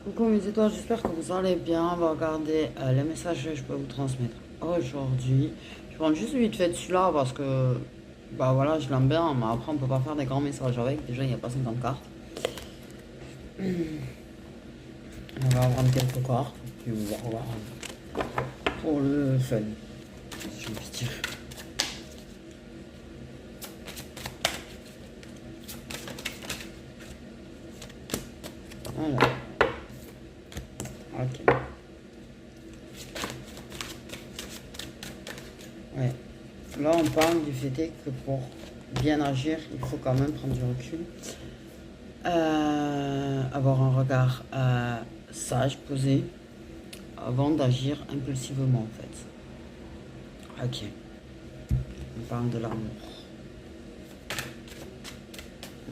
Coucou mes étoiles, j'espère que vous allez bien. On va regarder les messages que je peux vous transmettre aujourd'hui. Je prends juste vite fait celui-là parce que bah voilà, je l'aime bien, mais après on peut pas faire des grands messages avec. Déjà, il n'y a pas 50 cartes. On va prendre quelques cartes, puis on va voir pour le fun, si je puis dire. Voilà, ok. Ouais. Là, on parle du fait que pour bien agir, il faut quand même prendre du recul. Avoir un regard sage, posé, avant d'agir impulsivement en fait. Ok, on parle de l'amour.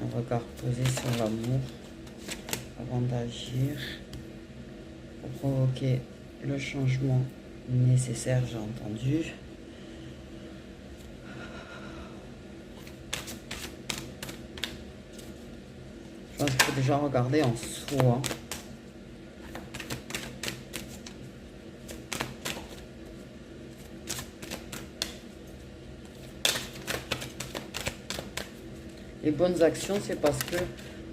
Un regard posé sur l'amour avant d'agir pour provoquer le changement nécessaire, j'ai entendu. Je pense qu'il faut déjà regarder en soi. Les bonnes actions, c'est parce que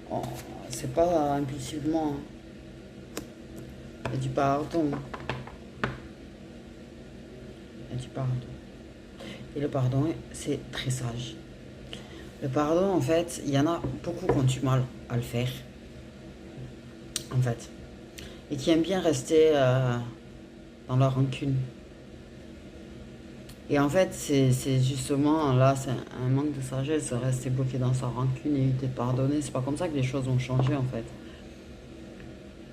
oh, c'est pas impulsivement. Hein. Il y a du pardon. Il y a du pardon. Et le pardon, c'est très sage. Le pardon, en fait, il y en a beaucoup qui ont du mal à le faire. En fait. Et qui aiment bien rester dans leur rancune. Et en fait, c'est justement là, c'est un manque de sagesse de rester bloqué dans sa rancune et éviter de pardonner. C'est pas comme ça que les choses vont changer en fait.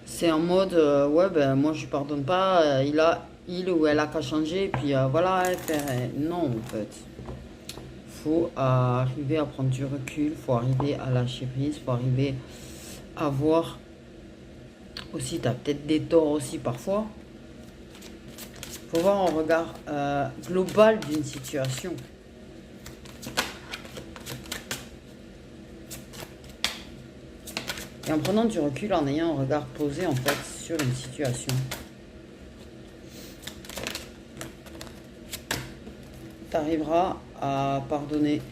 C'est en mode, ouais, ben moi je lui pardonne pas, il ou elle a qu'à changer, et puis voilà, faire. Non, en fait. Faut arriver à prendre du recul, faut arriver à lâcher prise, faut arriver à voir aussi, t'as peut-être des torts aussi parfois. Faut voir un regard global d'une situation. Et en prenant du recul, en ayant un regard posé en fait sur une situation, tu arriveras à pardonner.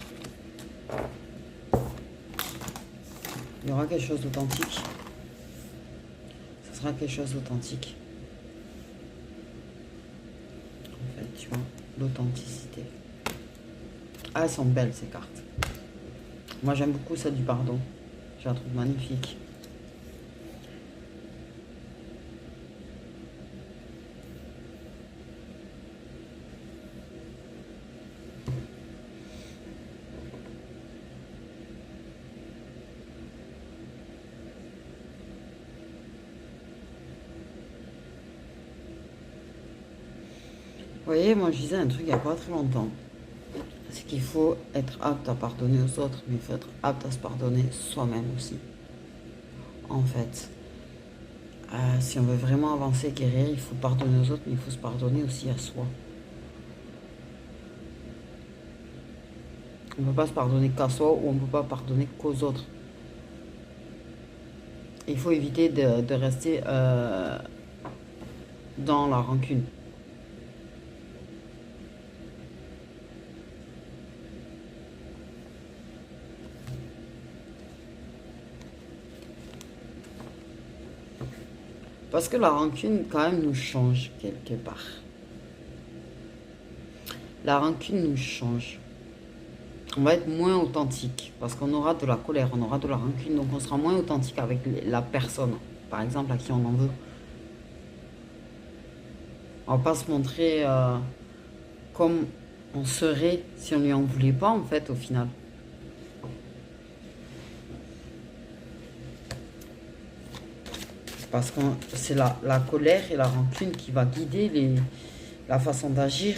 Il y aura quelque chose d'authentique. Ce sera quelque chose d'authentique. En fait, tu vois, l'authenticité. Ah, elles sont belles ces cartes. Moi, j'aime beaucoup ça du pardon. Je la trouve magnifique. Vous voyez, moi je disais un truc il n'y a pas très longtemps. C'est qu'il faut être apte à pardonner aux autres, mais il faut être apte à se pardonner soi-même aussi. En fait, si on veut vraiment avancer, guérir, il faut pardonner aux autres, mais il faut se pardonner aussi à soi. On ne peut pas se pardonner qu'à soi ou on ne peut pas pardonner qu'aux autres. Il faut éviter de rester dans la rancune. Parce que la rancune, quand même, nous change quelque part. La rancune nous change. On va être moins authentique parce qu'on aura de la colère, on aura de la rancune, donc on sera moins authentique avec la personne, par exemple, à qui on en veut. On va pas se montrer comme on serait si on lui en voulait pas, en fait, au final. Parce que c'est la colère et la rancune qui va guider la façon d'agir.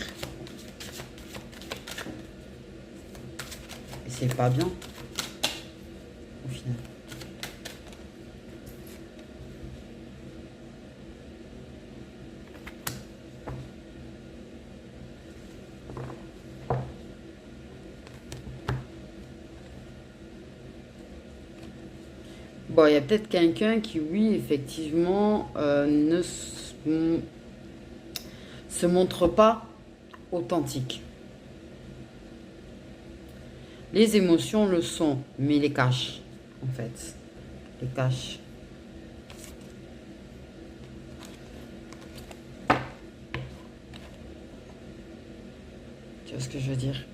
Et c'est pas bien, au final. Bon, il y a peut-être quelqu'un qui, oui, effectivement, se montre pas authentique. Les émotions le sont, mais les cachent, en fait. Les cachent. Tu vois ce que je veux dire?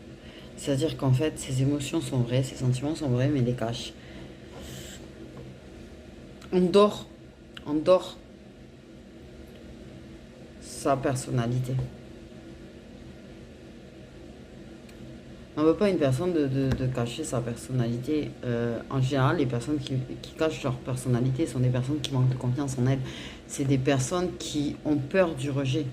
C'est-à-dire qu'en fait, ses émotions sont vraies, ses sentiments sont vrais, mais les cachent. On dort sa personnalité. On ne veut pas une personne de cacher sa personnalité. En général, les personnes qui cachent leur personnalité sont des personnes qui manquent de confiance en elles. C'est des personnes qui ont peur du rejet.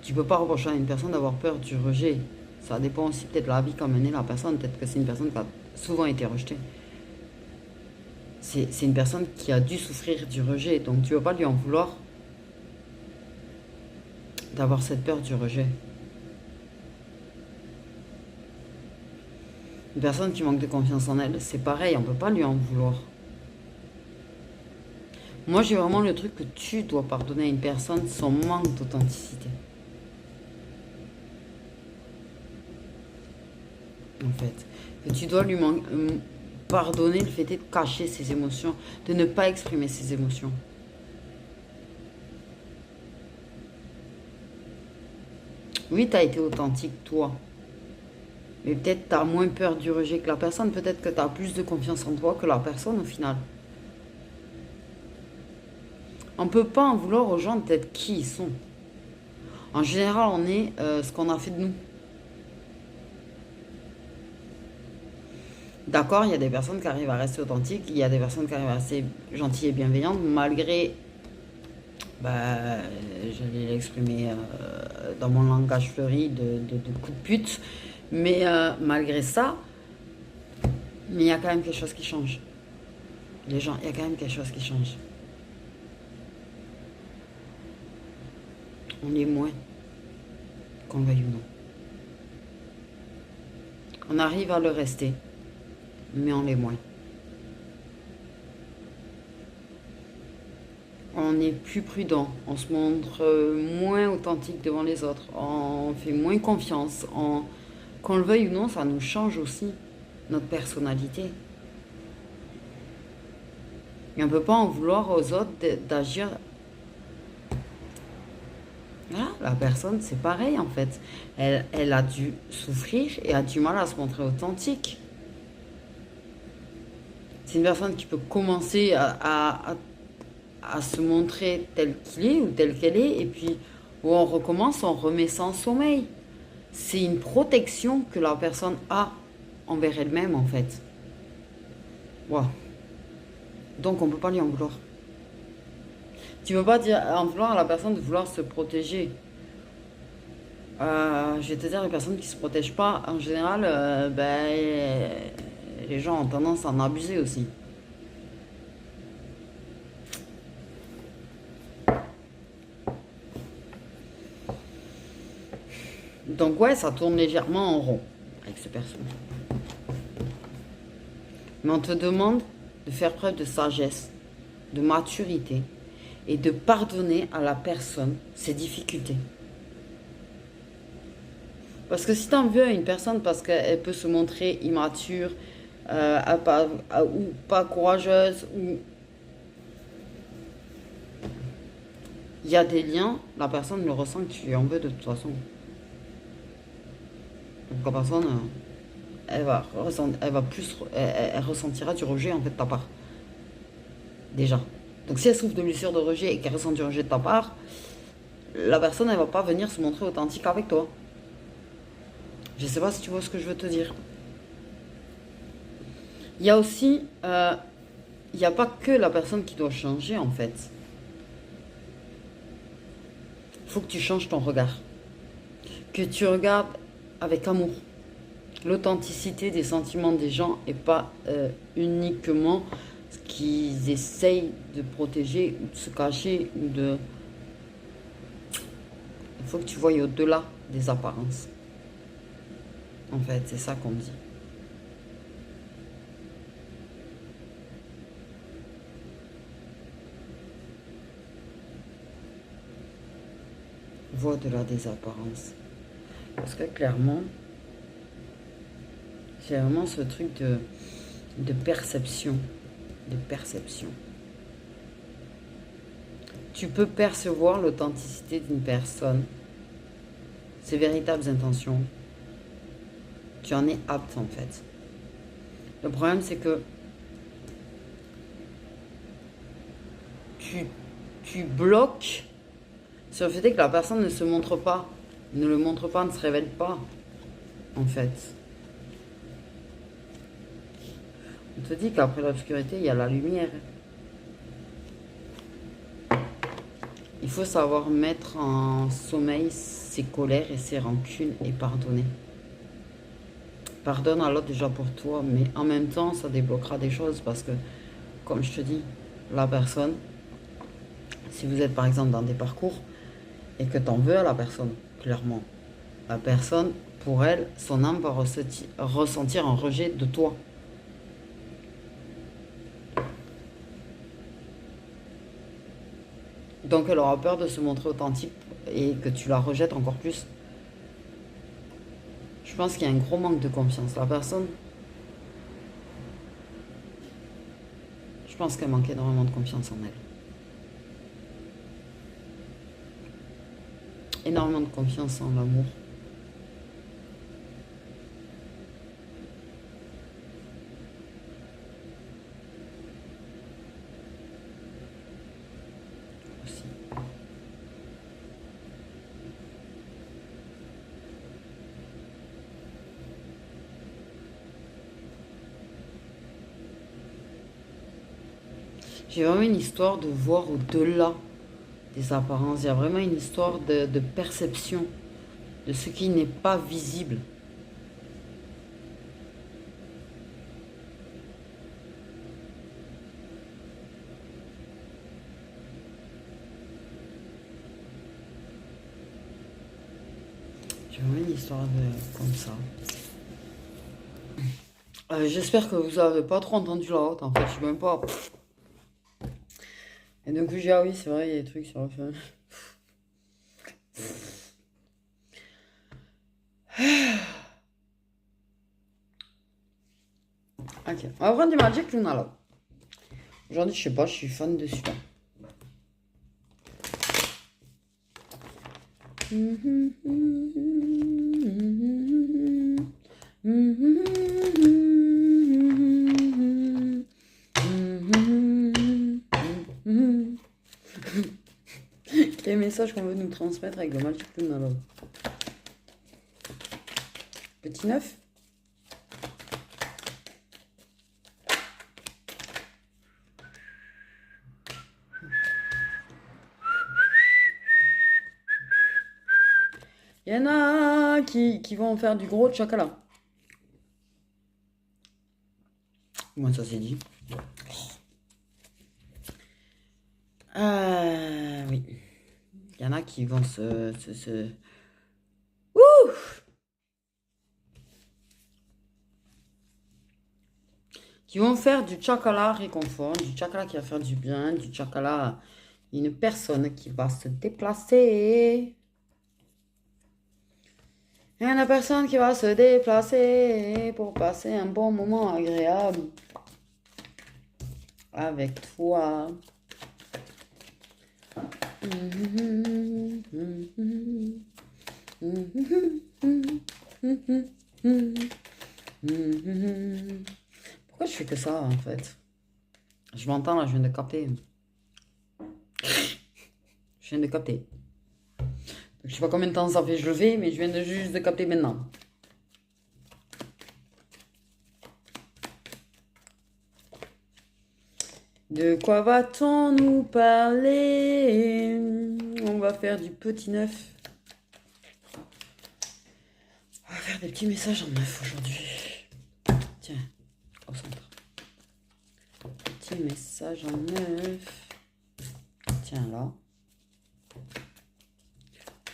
Tu ne peux pas reprocher à une personne d'avoir peur du rejet. Ça dépend aussi peut-être de la vie qu'a menée la personne. Peut-être que c'est une personne qui a souvent été rejetée. C'est une personne qui a dû souffrir du rejet. Donc tu ne veux pas lui en vouloir d'avoir cette peur du rejet. Une personne qui manque de confiance en elle, c'est pareil, on ne peut pas lui en vouloir. Moi, j'ai vraiment le truc que tu dois pardonner à une personne son manque d'authenticité. En fait, que tu dois lui pardonner le fait de cacher ses émotions, de ne pas exprimer ses émotions. Oui, tu as été authentique, toi. Mais peut-être tu as moins peur du rejet que la personne. Peut-être que tu as plus de confiance en toi que la personne au final. On ne peut pas en vouloir aux gens d'être qui ils sont. En général, on est ce qu'on a fait de nous. D'accord, il y a des personnes qui arrivent à rester authentiques. Il y a des personnes qui arrivent à rester gentilles et bienveillantes malgré... Bah, je vais l'exprimer dans mon langage fleuri de coup de pute. Mais malgré ça, mais il y a quand même quelque chose qui change. Les gens, il y a quand même quelque chose qui change. On est moins, qu'on le veuille ou non. On arrive à le rester, mais on l'est moins. On est plus prudent, on se montre moins authentique devant les autres, on fait moins confiance. Qu'on le veuille ou non, ça nous change aussi notre personnalité. Et on ne peut pas en vouloir aux autres d'agir. Voilà, la personne, c'est pareil en fait. Elle a dû souffrir et a du mal à se montrer authentique. C'est une personne qui peut commencer à se montrer tel qu'il est ou telle qu'elle est, et puis où on recommence, on remet ça en sommeil. C'est une protection que la personne a envers elle-même en fait. Wow. Donc on ne peut pas lui en vouloir. Tu ne peux pas dire, en vouloir à la personne de vouloir se protéger. Je vais te dire, les personnes qui ne se protègent pas, en général, les gens ont tendance à en abuser aussi. Donc ouais, ça tourne légèrement en rond avec ces personnes. Mais on te demande de faire preuve de sagesse, de maturité et de pardonner à la personne ses difficultés. Parce que si tu en veux à une personne parce qu'elle peut se montrer immature, ou pas courageuse, ou il y a des liens, la personne le ressent que tu lui en veux de toute façon. Donc la personne, elle ressentira du rejet en fait de ta part. Déjà. Donc si elle souffre de blessure de rejet et qu'elle ressent du rejet de ta part, la personne elle va pas venir se montrer authentique avec toi. Je sais pas si tu vois ce que je veux te dire. Il y a aussi, il n'y a pas que la personne qui doit changer en fait. Il faut que tu changes ton regard. Que tu regardes avec amour l'authenticité des sentiments des gens et pas uniquement ce qu'ils essayent de protéger ou de se cacher ou de... Il faut que tu voyes au-delà des apparences. En fait, c'est ça qu'on dit. vois au-delà des apparences. Parce que clairement, c'est vraiment ce truc de perception. De perception. Tu peux percevoir l'authenticité d'une personne, ses véritables intentions. Tu en es apte en fait. Le problème c'est que tu bloques sur le fait que la personne ne se montre pas, ne le montre pas, ne se révèle pas en fait. On te dit qu'après l'obscurité, il y a la lumière. Il faut savoir mettre en sommeil ses colères et ses rancunes et pardonner. Pardonne à l'autre déjà pour toi, mais en même temps, ça débloquera des choses parce que, comme je te dis, la personne, si vous êtes par exemple dans des parcours et que tu en veux à la personne, clairement, la personne, pour elle, son âme va ressentir un rejet de toi. Donc elle aura peur de se montrer authentique et que tu la rejettes encore plus. Je pense qu'il y a un gros manque de confiance. La personne, je pense qu'elle manque énormément de confiance en elle. Énormément de confiance en l'amour. Aussi. J'ai vraiment une histoire de voir au-delà des apparences. Il y a vraiment une histoire de perception de ce qui n'est pas visible. J'ai vraiment une histoire comme ça. J'espère que vous avez pas trop entendu la haute. En fait, je suis même pas. Et donc j'ai ah oui, c'est vrai, il y a des trucs sur le feu. Ok, on va prendre du Magic Luna là. Aujourd'hui, je sais pas, je suis fan de celui-là. Quel message qu'on veut nous transmettre avec le Magic Luna là. Petit neuf. Il y en a qui vont faire du gros chocolat. Moi, ça c'est dit. Oui. Il y en a qui vont Ouh! Qui vont faire du chocolat réconfort, du chocolat qui va faire du bien, du chocolat. Une personne qui va se déplacer. Il y a une personne qui va se déplacer pour passer un bon moment agréable avec toi. Pourquoi je fais que ça en fait? Je m'entends là, je viens de capter. Je viens de capter. Je sais pas combien de temps ça fait que je le fais, mais je viens de juste de capter maintenant. De quoi va-t-on nous parler? On va faire du petit neuf. On va faire des petits messages en neuf aujourd'hui. Tiens, au centre. Petit message en neuf. Tiens là.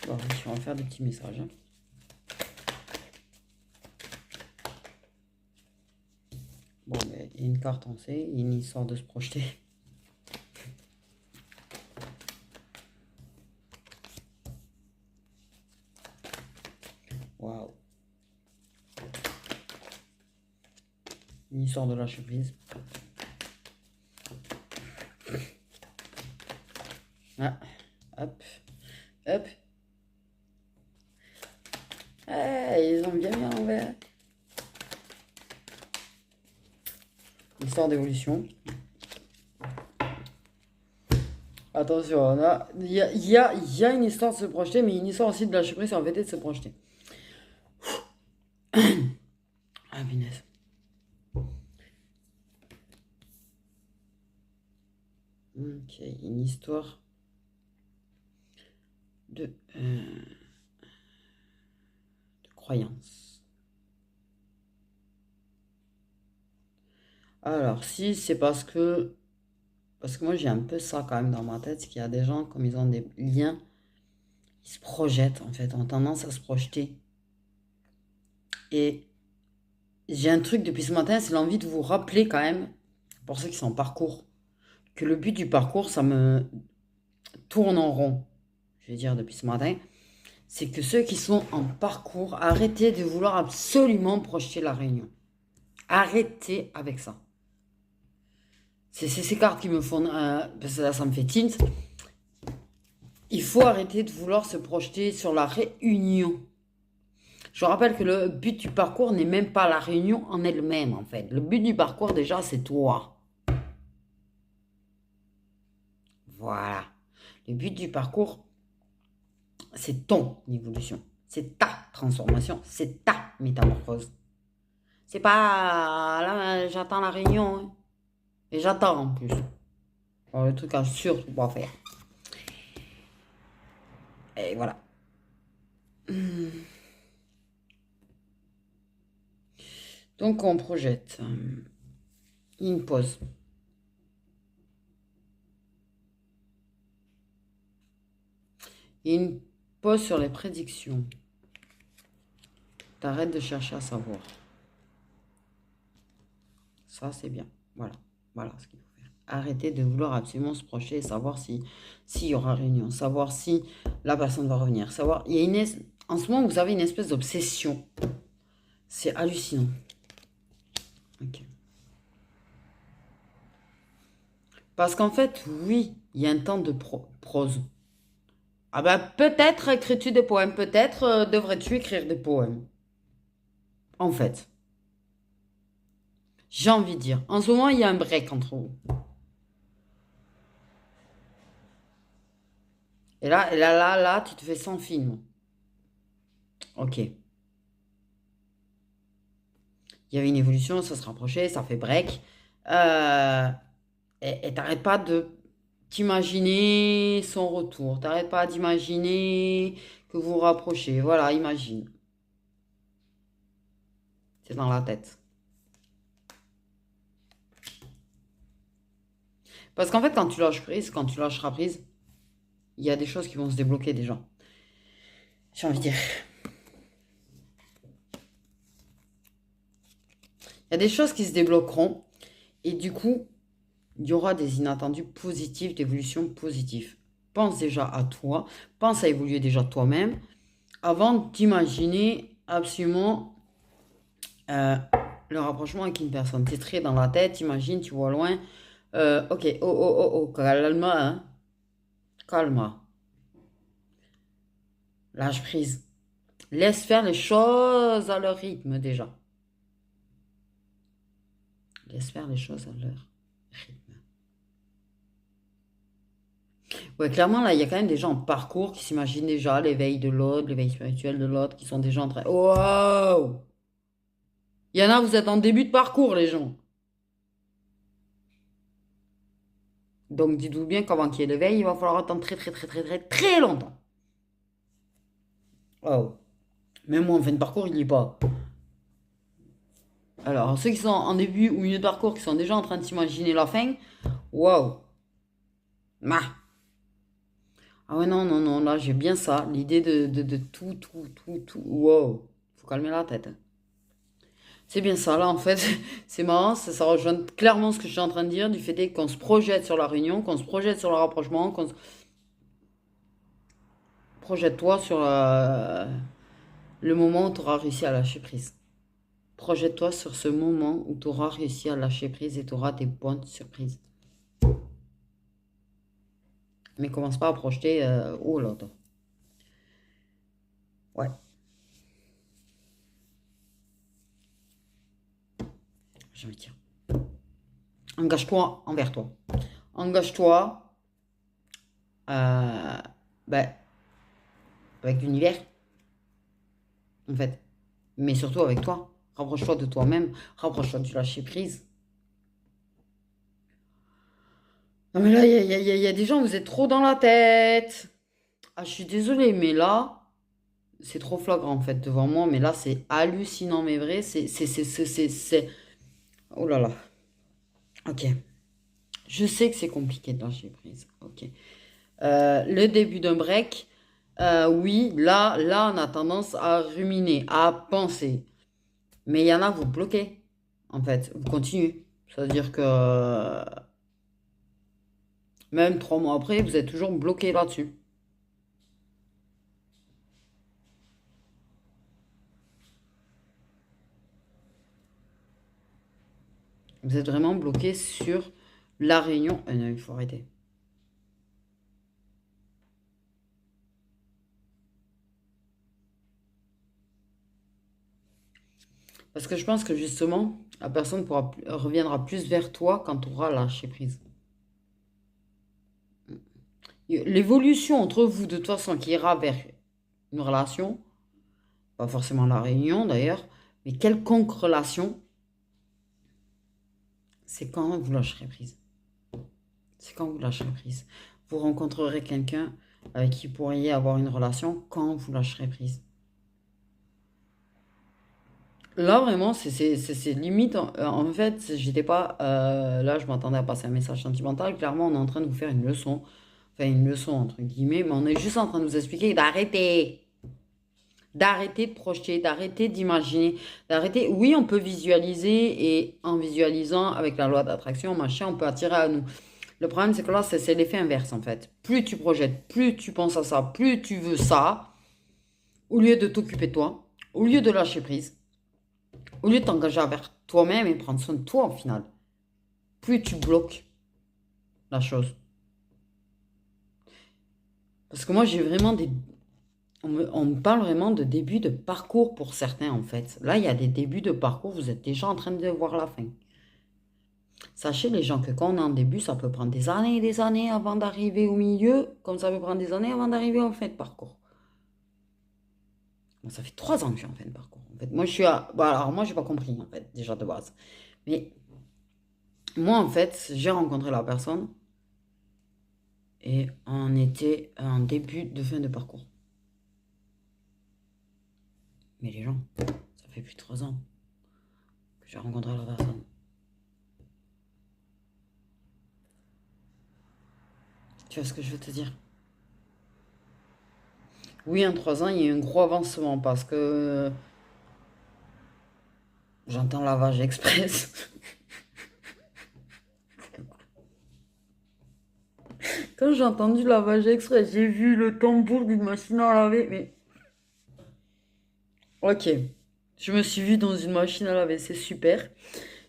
Bon, on va faire des petits messages. Bon, mais il y a une carte, on sait, il y a une histoire de se projeter. histoire de lâcher prise. Ah, hop, hop. Ils ont bien mis à l'envers. Histoire d'évolution. Attention, il y a une histoire de se projeter, mais une histoire aussi de lâcher prise, en fait, et de se projeter. Ah, punaise. Ok, une histoire de croyance. Alors, si c'est parce que moi j'ai un peu ça quand même dans ma tête, c'est qu'il y a des gens, comme ils ont des liens, ils se projettent en fait, ont tendance à se projeter. Et j'ai un truc depuis ce matin, c'est l'envie de vous rappeler quand même, pour ceux qui sont en parcours, que le but du parcours, ça me tourne en rond, je vais dire depuis ce matin, c'est que ceux qui sont en parcours, arrêtez de vouloir absolument projeter la réunion. Arrêtez avec ça. C'est ces cartes qui me font... parce que là, ça me fait tint. Il faut arrêter de vouloir se projeter sur la réunion. Je rappelle que le but du parcours n'est même pas la réunion en elle-même, en fait. Le but du parcours, déjà, c'est toi. Voilà. Le but du parcours, c'est ton évolution. C'est ta transformation. C'est ta métamorphose. C'est pas... Là, j'attends la réunion. Hein. Et j'attends, en plus. Alors, le truc à surtout pas faire. Et voilà. Donc, on projette. Une pause. Une pause sur les prédictions. T'arrêtes de chercher à savoir. Ça, c'est bien. Voilà. Voilà ce qu'il faut faire. Arrêtez de vouloir absolument se projeter et savoir s'il y aura réunion. Savoir si la personne va revenir. Savoir... Il y a en ce moment, vous avez une espèce d'obsession. C'est hallucinant. Ok. Parce qu'en fait, oui, il y a un temps de prose. Ah ben, peut-être écris-tu des poèmes. Peut-être devrais-tu écrire des poèmes. En fait. J'ai envie de dire. En ce moment, il y a un break entre vous. Et là, tu te fais sans film. Ok. Il y avait une évolution, ça se rapprochait, ça fait break. Et t'arrêtes pas de t'imaginer son retour. T'arrêtes pas d'imaginer que vous vous rapprochez. Voilà, imagine. C'est dans la tête. Parce qu'en fait, quand tu lâches prise, quand tu lâcheras prise, il y a des choses qui vont se débloquer déjà. J'ai envie de dire. Il y a des choses qui se débloqueront. Et du coup, il y aura des inattendus positifs, d'évolution positive. Pense déjà à toi. Pense à évoluer déjà toi-même. Avant d'imaginer absolument le rapprochement avec une personne. Tu es très dans la tête, imagine, tu vois loin. Ok, calme, hein. Calme. Lâche prise. Laisse faire les choses à leur rythme déjà. Laisse faire les choses à leur rythme. Ouais, clairement, là, il y a quand même des gens en parcours qui s'imaginent déjà l'éveil de l'autre, l'éveil spirituel de l'autre, qui sont déjà en train... Wow! Il y en a, vous êtes en début de parcours, les gens. Donc, dites-vous bien qu'avant qu'il y ait l'éveil, il va falloir attendre très, très, très, très, très, très longtemps. Wow. Même moi, en fin de parcours, il n'y est pas. Alors, ceux qui sont en début ou milieu de parcours, qui sont déjà en train de s'imaginer la fin, waouh. Ah ouais, non, non, non, là, j'ai bien ça. L'idée de tout, wow. Faut calmer la tête. C'est bien ça, là, en fait. C'est marrant, ça rejoint clairement ce que je suis en train de dire, du fait qu'on se projette sur la réunion, qu'on se projette sur le rapprochement, qu'on se projette toi sur le moment où tu auras réussi à lâcher prise. Projette-toi sur ce moment où tu auras réussi à lâcher prise et tu auras des bonnes surprises. Mais commence pas à projeter oh là là. Ouais, je me tiens. Engage-toi envers toi. Engage-toi ben, avec l'univers, en fait. Mais surtout avec toi. Rapproche-toi de toi-même. Rapproche-toi du lâcher prise. Non mais là, il y a des gens, vous êtes trop dans la tête. Ah, je suis désolée, mais là, c'est trop flagrant en fait devant moi. Mais là, c'est hallucinant, mais vrai. Oh là là. Ok. Je sais que c'est compliqué de lâcher prise. Ok. Le début d'un break, oui, là, on a tendance à ruminer, à penser. Mais il y en a, vous bloquez. En fait, vous continuez. C'est-à-dire que même 3 mois après, vous êtes toujours bloqué là-dessus. Vous êtes vraiment bloqué sur la réunion. Non, il faut arrêter. Parce que je pense que justement, la personne reviendra plus vers toi quand tu auras lâché prise. L'évolution entre vous, de toute façon, qui ira vers une relation, pas forcément la réunion d'ailleurs, mais quelconque relation, c'est quand vous lâcherez prise. C'est quand vous lâcherez prise. Vous rencontrerez quelqu'un avec qui vous pourriez avoir une relation quand vous lâcherez prise. Là, vraiment, c'est limite. En fait, j'étais pas. Là, je m'attendais à passer un message sentimental. Clairement, on est en train de vous faire une leçon. Enfin, une leçon, entre guillemets, mais on est juste en train de vous expliquer d'arrêter. D'arrêter de projeter, d'arrêter d'imaginer, d'arrêter. Oui, on peut visualiser et en visualisant avec la loi d'attraction, machin, on peut attirer à nous. Le problème, c'est que là, c'est l'effet inverse en fait. Plus tu projettes, plus tu penses à ça, plus tu veux ça, au lieu de t'occuper de toi, au lieu de lâcher prise, au lieu de t'engager vers toi-même et prendre soin de toi au final, plus tu bloques la chose. Parce que moi, j'ai vraiment des. On me parle vraiment de début de parcours pour certains en fait. Là, il y a des débuts de parcours, vous êtes déjà en train de voir la fin. Sachez les gens que quand on est en début, ça peut prendre des années et des années avant d'arriver au milieu, comme ça peut prendre des années avant d'arriver en fin de parcours. Bon, ça fait 3 ans que je suis en fin de parcours. En fait, moi, je suis à. Bon, alors, moi, j'ai pas compris, en fait, déjà de base. Mais moi, en fait, j'ai rencontré la personne et on était en début de fin de parcours. Mais les gens, ça fait plus de 3 ans que j'ai rencontré la personne. Tu vois ce que je veux te dire? Oui, en 3 ans, il y a eu un gros avancement parce que j'entends lavage express. Quand j'ai entendu lavage express, j'ai vu le tambour d'une machine à laver. Mais ok, je me suis vue dans une machine à laver, c'est super.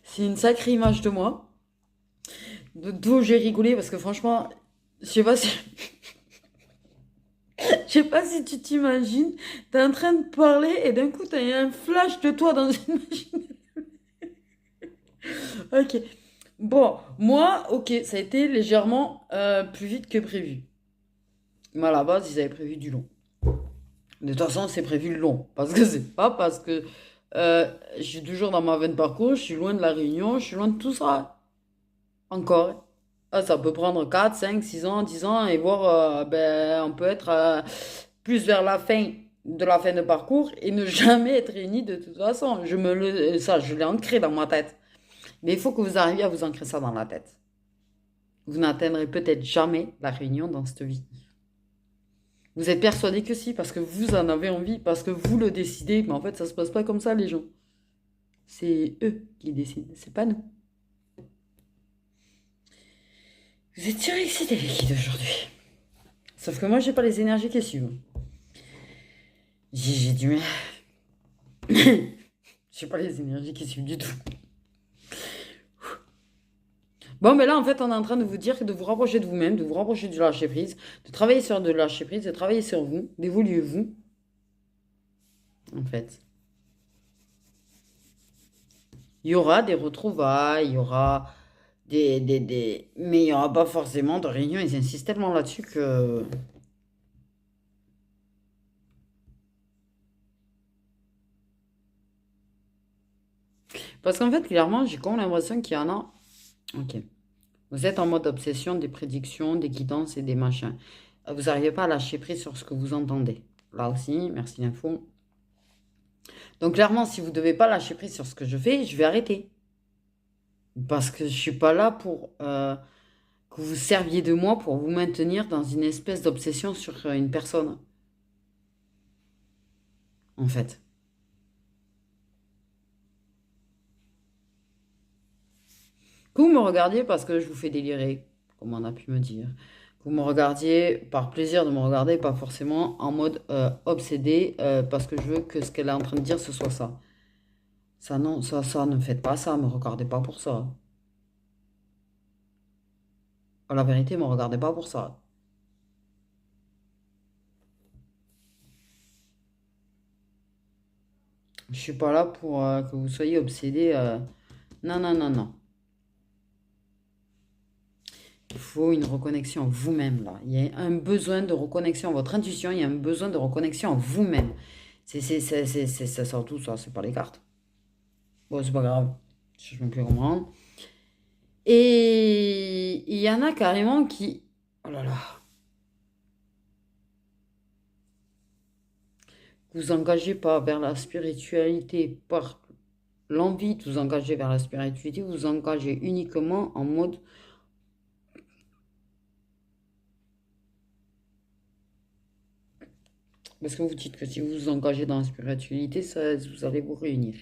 C'est une sacrée image de moi. D'où j'ai rigolé parce que franchement, je sais pas si, je sais pas si tu t'imagines, t'es en train de parler et d'un coup t'as un flash de toi dans une machine. Ok. Bon, moi, ok, ça a été légèrement plus vite que prévu. Mais à la base, ils avaient prévu du long. De toute façon, c'est prévu le long. Parce que c'est pas parce que je suis toujours dans ma veine parcours, je suis loin de la réunion, je suis loin de tout ça. Encore. Ah, ça peut prendre 4 5 6 ans, 10 ans et voir, ben, on peut être plus vers la fin de la fin de parcours et ne jamais être réunis de toute façon. Ça, je l'ai ancré dans ma tête. Mais il faut que vous arriviez à vous ancrer ça dans la tête. Vous n'atteindrez peut-être jamais la réunion dans cette vie. Vous êtes persuadé que si, parce que vous en avez envie, parce que vous le décidez, mais en fait, ça se passe pas comme ça, les gens. C'est eux qui décident, c'est pas nous. Vous êtes surexcité, les kids, aujourd'hui. Sauf que moi, j'ai pas les énergies qui suivent. J'ai du mal. J'ai pas les énergies qui suivent du tout. Bon, mais là, en fait, on est en train de vous dire de vous rapprocher de vous-même, de vous rapprocher du lâcher-prise, de travailler sur de lâcher-prise, de travailler sur vous, d'évoluer vous, en fait. Il y aura des retrouvailles, il y aura Mais il n'y aura pas forcément de réunion. Ils insistent tellement là-dessus que... Parce qu'en fait, clairement, j'ai comme l'impression qu'il y en a... Ok. Vous êtes en mode obsession des prédictions, des guidances et des machins. Vous n'arrivez pas à lâcher prise sur ce que vous entendez. Là aussi, merci l'info. Donc clairement, si vous ne devez pas lâcher prise sur ce que je fais, je vais arrêter. Parce que je ne suis pas là pour que vous serviez de moi pour vous maintenir dans une espèce d'obsession sur une personne. En fait. Que vous me regardiez parce que je vous fais délirer, comme on a pu me dire. Que vous me regardiez par plaisir de me regarder, pas forcément en mode obsédé parce que je veux que ce qu'elle est en train de dire, ce soit ça. Ça, non, ça, ne faites pas ça, me regardez pas pour ça. La vérité, me regardez pas pour ça. Je suis pas là pour que vous soyez obsédé. Non, non, non, non. Il faut une reconnexion à vous-même, là. Il y a un besoin de reconnexion à votre intuition, il y a un besoin de reconnexion à vous-même. Ça sort tout ça, c'est pas les cartes. Bon, c'est pas grave, je me plus comprendre. Et il y en a carrément qui... Oh là là. Vous engagez pas vers la spiritualité par l'envie de vous engager vers la spiritualité, vous vous engagez uniquement en mode... Parce que vous dites que si vous vous engagez dans la spiritualité, ça, vous allez vous réunir.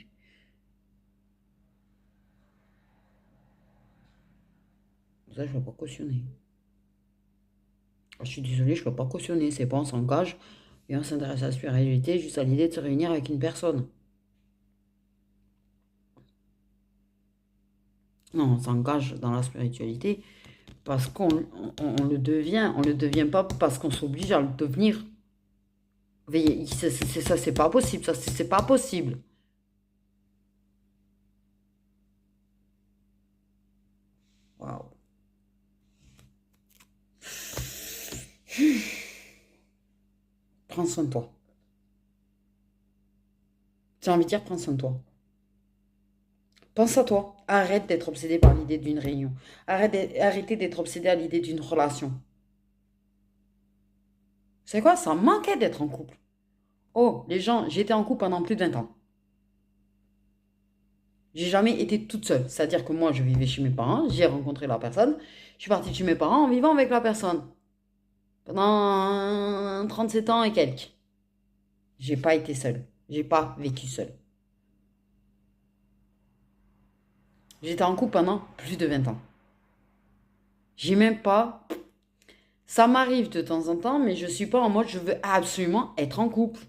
Ça, je ne vais pas cautionner. Je suis désolée, je ne peux pas cautionner. C'est pas on s'engage et on s'intéresse à la spiritualité juste à l'idée de se réunir avec une personne. Non, on s'engage dans la spiritualité parce qu'on le devient. On ne le devient pas parce qu'on s'oblige à le devenir. Veillez, ça, c'est pas possible. Ça, c'est pas possible. Waouh. Prends soin de toi. J'ai envie de dire, prends soin de toi. Pense à toi. Arrête d'être obsédé par l'idée d'une réunion. Arrêtez d'être obsédé à l'idée d'une relation. C'est quoi? Ça manquait d'être en couple. Oh, les gens, j'étais en couple pendant plus de 20 ans. J'ai jamais été toute seule. C'est-à-dire que moi, je vivais chez mes parents, j'ai rencontré la personne, je suis partie de chez mes parents en vivant avec la personne. Pendant 37 ans et quelques. J'ai pas été seule. J'ai pas vécu seule. J'étais en couple pendant plus de 20 ans. J'ai même pas... Ça m'arrive de temps en temps, mais je suis pas en mode je veux absolument être en couple.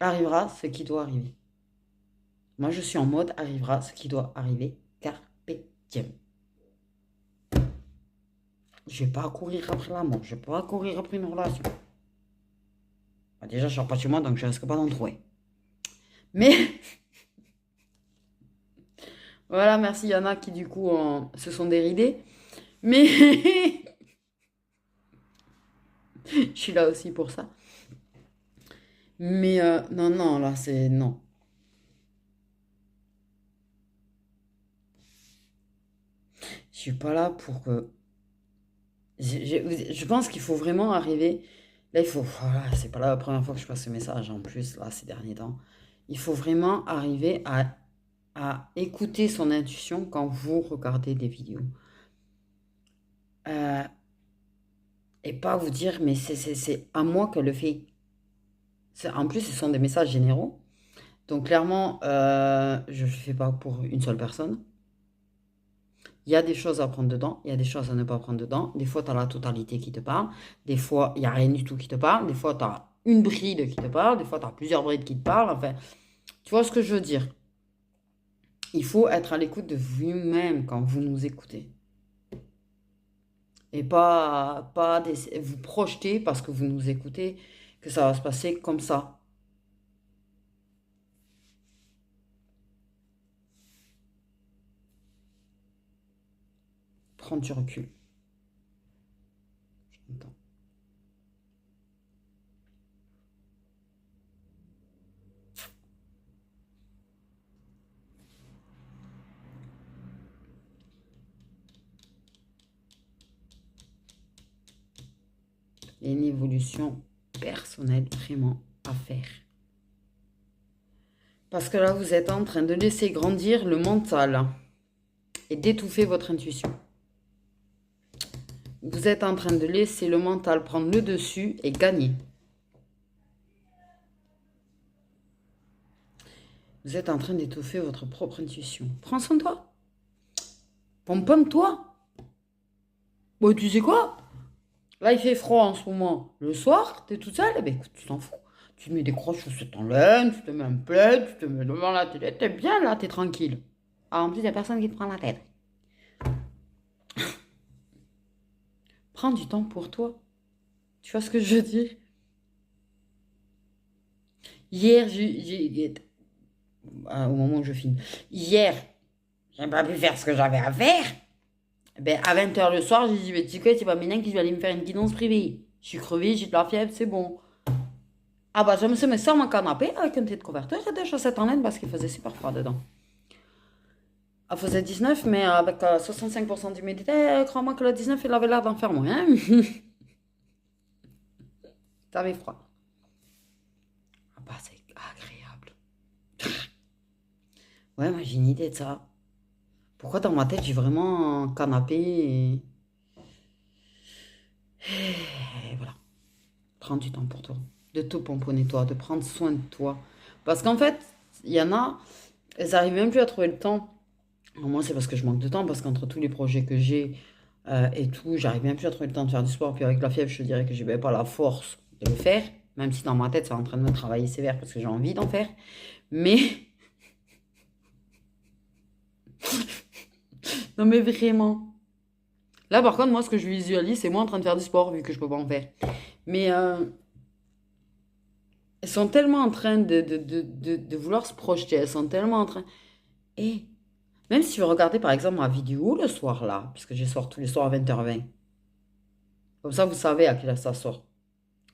Arrivera ce qui doit arriver. Moi, je suis en mode arrivera ce qui doit arriver. Carpe diem. Je vais pas courir après l'amour. Je vais pas courir après une relation. Bah, déjà, je sors pas de chez moi, donc je risque pas d'en trouver. Mais voilà, merci. Il y en a qui, du coup, se sont déridés. Mais je suis là aussi pour ça. Mais non, non, là, c'est non. Je suis pas là pour que. Je pense qu'il faut vraiment arriver. Là, il faut. Voilà, c'est pas la première fois que je passe ce message en plus, là, ces derniers temps. Il faut vraiment arriver à écouter son intuition quand vous regardez des vidéos. Euh, et pas vous dire, mais c'est à moi qu'elle le fait. En plus, ce sont des messages généraux. Donc, clairement, je ne le fais pas pour une seule personne. Il y a des choses à prendre dedans, il y a des choses à ne pas prendre dedans. Des fois, tu as la totalité qui te parle. Des fois, il n'y a rien du tout qui te parle. Des fois, tu as une bride qui te parle, des fois, tu as plusieurs brides qui te parlent. Enfin, tu vois ce que je veux dire? Il faut être à l'écoute de vous-même quand vous nous écoutez. Et pas vous projeter parce que vous nous écoutez que ça va se passer comme ça. Prendre du recul. J'entends. Il y a une évolution personnelle vraiment à faire. Parce que là, vous êtes en train de laisser grandir le mental et d'étouffer votre intuition. Vous êtes en train de laisser le mental prendre le dessus et gagner. Vous êtes en train d'étouffer votre propre intuition. Prends soin de toi. Pompe-toi. Bon, tu sais quoi? Là, il fait froid en ce moment. Le soir, t'es toute seule. Eh ben, écoute, tu t'en fous. Tu te mets des grosses chaussettes en laine, tu te mets un plaid, tu te mets devant la télé. T'es bien là, t'es tranquille. Ah, en plus, il n'y a personne qui te prend la tête. Prends du temps pour toi. Tu vois ce que je veux dire? Hier, au moment où je finis. Hier, j'ai pas pu faire ce que j'avais à faire. Ben, à 20h le soir, j'ai dit, mais tu sais quoi, c'est pas maintenant que je vais aller me faire une guidance privée. Je suis crevée, j'ai de la fièvre, c'est bon. Ah bah, je me suis mis sur mon canapé avec un petit couverture et des chaussettes en laine parce qu'il faisait super froid dedans. Elle faisait 19, mais avec 65% d'humidité, crois-moi que le 19, il avait l'air d'en faire moins. Hein. T'avais froid. Ah bah, c'est agréable. Ouais, moi j'ai une idée de ça. Pourquoi dans ma tête, j'ai vraiment un canapé et voilà. Prends du temps pour toi. De te pomponner toi, de prendre soin de toi. Parce qu'en fait, il y en a, elles n'arrivent même plus à trouver le temps. Alors moi, c'est parce que je manque de temps, parce qu'entre tous les projets que j'ai et tout, j'arrive même plus à trouver le temps de faire du sport. Puis avec la fièvre, je te dirais que j'ai même pas la force de le faire. Même si dans ma tête, c'est en train de me travailler sévère parce que j'ai envie d'en faire. Mais, non mais vraiment. Là, par contre, moi, ce que je visualise, c'est moi en train de faire du sport, vu que je peux pas en faire. Mais elles sont tellement en train de vouloir se projeter. Elles sont tellement en train... Et même si tu veux regarder, par exemple, ma vidéo le soir, là, puisque je sors tous les soirs à 20h20. Comme ça, vous savez à quelle heure ça sort.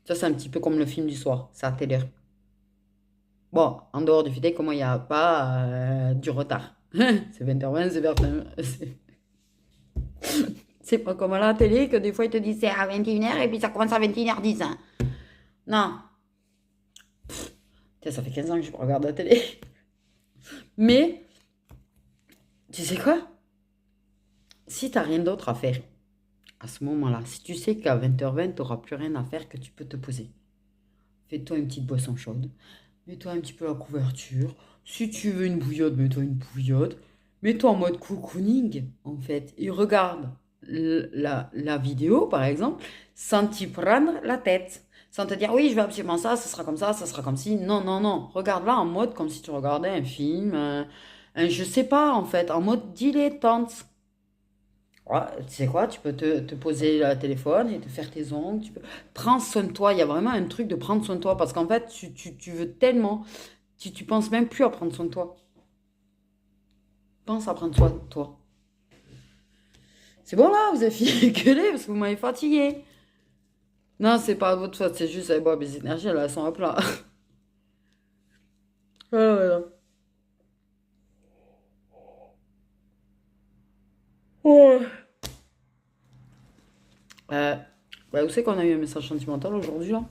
Ça, c'est un petit peu comme le film du soir. C'est à telle heure. Bon, en dehors du fait comment il n'y a pas du retard. C'est 20h20, c'est 21h. C'est pas comme à la télé que des fois ils te disent c'est à 21h et puis ça commence à 21h10. Hein. Non. Tiens, ça fait 15 ans que je regarde la télé. Mais, tu sais quoi? Si t'as rien d'autre à faire à ce moment-là, si tu sais qu'à 20h20, tu n'auras plus rien à faire, que tu peux te poser. Fais-toi une petite boisson chaude. Mets-toi un petit peu la couverture. Si tu veux une bouillotte, mets-toi une bouillotte. Mets-toi en mode cocooning, en fait. Et regarde la vidéo, par exemple, sans t'y prendre la tête. Sans te dire, oui, je vais absolument ça, ça sera comme ça sera comme ci. Non, non, non. Regarde-la en mode comme si tu regardais un film. Je sais pas, en fait, en mode dilettante. Ouais, tu sais quoi, tu peux te poser le téléphone et te faire tes ongles. Tu peux... Prends soin de toi. Il y a vraiment un truc de prendre soin de toi parce qu'en fait, tu veux tellement. Tu penses même plus à prendre soin de toi. Pense à prendre soin de toi. C'est bon là, vous avez fini de gueuler parce que vous m'avez fatigué. Non, c'est pas votre faute, c'est juste, bon, mes énergies, elles sont à plat. Voilà, voilà. Ouais. Euh, ouais, vous savez qu'on a eu un message sentimental aujourd'hui là?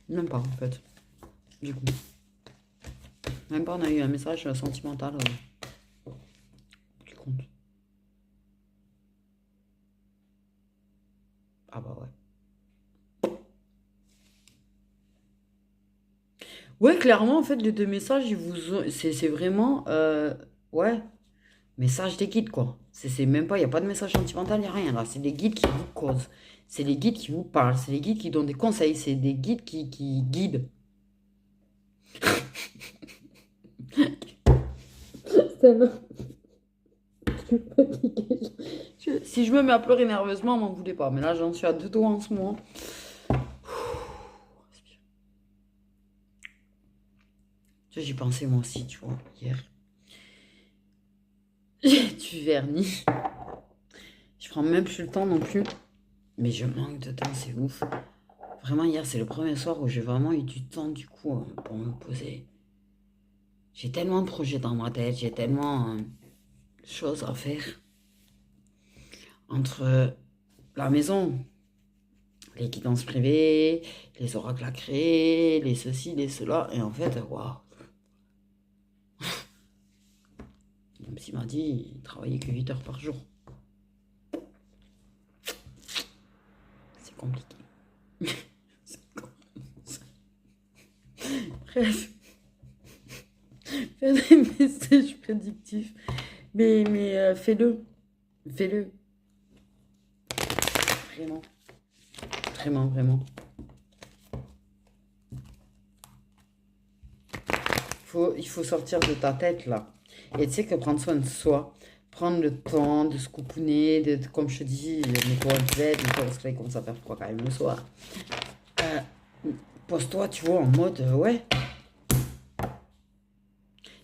Même pas en fait. Du coup. Même pas, on a eu un message sentimental. Qui compte. Ah bah ouais. Ouais, clairement, en fait, les deux messages, ils vous ont... c'est vraiment... ouais. message des guides, quoi. C'est même pas, il n'y a pas de message sentimental, il n'y a rien là. C'est des guides qui vous causent. C'est les guides qui vous parlent. C'est les guides qui donnent des conseils. C'est des guides qui guident. Si je me mets à pleurer nerveusement, m'en voulez pas. Mais là, j'en suis à deux doigts en ce moment. J'y pensais moi aussi, tu vois, hier. J'ai du vernis. Je prends même plus le temps non plus. Mais je manque de temps, c'est ouf. Vraiment, hier, c'est le premier soir où j'ai vraiment eu du temps, du coup, pour me poser. J'ai tellement de projets dans ma tête, j'ai tellement de choses à faire. Entre la maison, les guidances privées, les oracles à créer, les ceci, les cela. Et en fait, waouh. Même s'il m'a dit, il travaillait que 8 heures par jour. C'est compliqué. Bref. Faire des messages prédictifs. Mais fais-le. Fais-le. Vraiment. Vraiment, vraiment. Il faut sortir de ta tête, là. Et tu sais que prendre soin de soi, prendre le temps de se couponner, comme je te dis, mets-toi en bed, mets-toi parce que là, il commence à faire froid quand même le soir. Pose-toi, tu vois, en mode, ouais.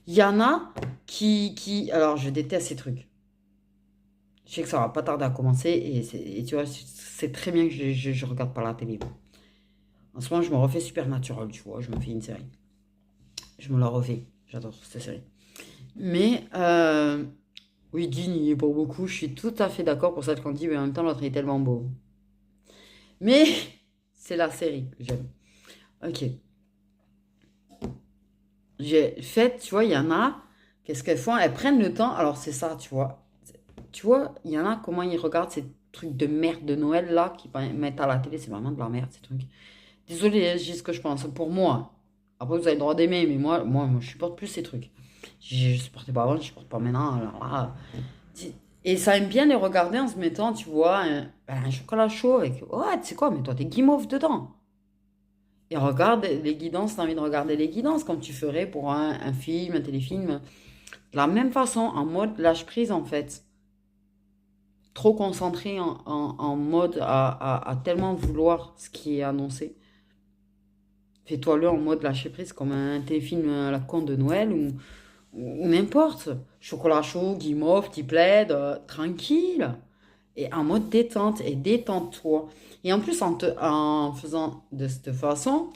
Il y en a qui... Alors, je déteste ces trucs. Je sais que ça va pas tarder à commencer et tu vois, c'est très bien que je regarde pas la télé. En ce moment, je me refais Supernatural, tu vois, je me fais une série. Je me la refais, j'adore cette série. Mais, oui, Dean, il est pour beaucoup, je suis tout à fait d'accord pour ça qu'on dit, mais en même temps, l'autre est tellement beau. Mais, c'est la série que j'aime. Ok. J'ai fait, tu vois, il y en a, qu'est-ce qu'elles font? Elles prennent le temps, alors c'est ça, tu vois. Tu vois, il y en a, comment ils regardent ces trucs de merde de Noël, là, qui mettent à la télé, c'est vraiment de la merde, ces trucs. Désolée, je dis ce que je pense, pour moi. Après, vous avez le droit d'aimer, mais moi, je supporte plus ces trucs. Je supportais pas avant, je supporte pas maintenant, alors là... Et ça aime bien les regarder en se mettant, tu vois, un chocolat chaud avec... Ouais, tu sais quoi, mais toi, t'es guimauve dedans. Et regarde les guidances, t'as envie de regarder les guidances comme tu ferais pour un film, un téléfilm. De la même façon, en mode lâche prise en fait. Trop concentré en mode à tellement vouloir ce qui est annoncé. Fais-toi-le en mode lâcher prise comme un téléfilm à la con de Noël ou n'importe. Chocolat chaud, guimauve, petit plaid, tranquille. Et en mode détente et détends-toi. Et en plus, en faisant de cette façon,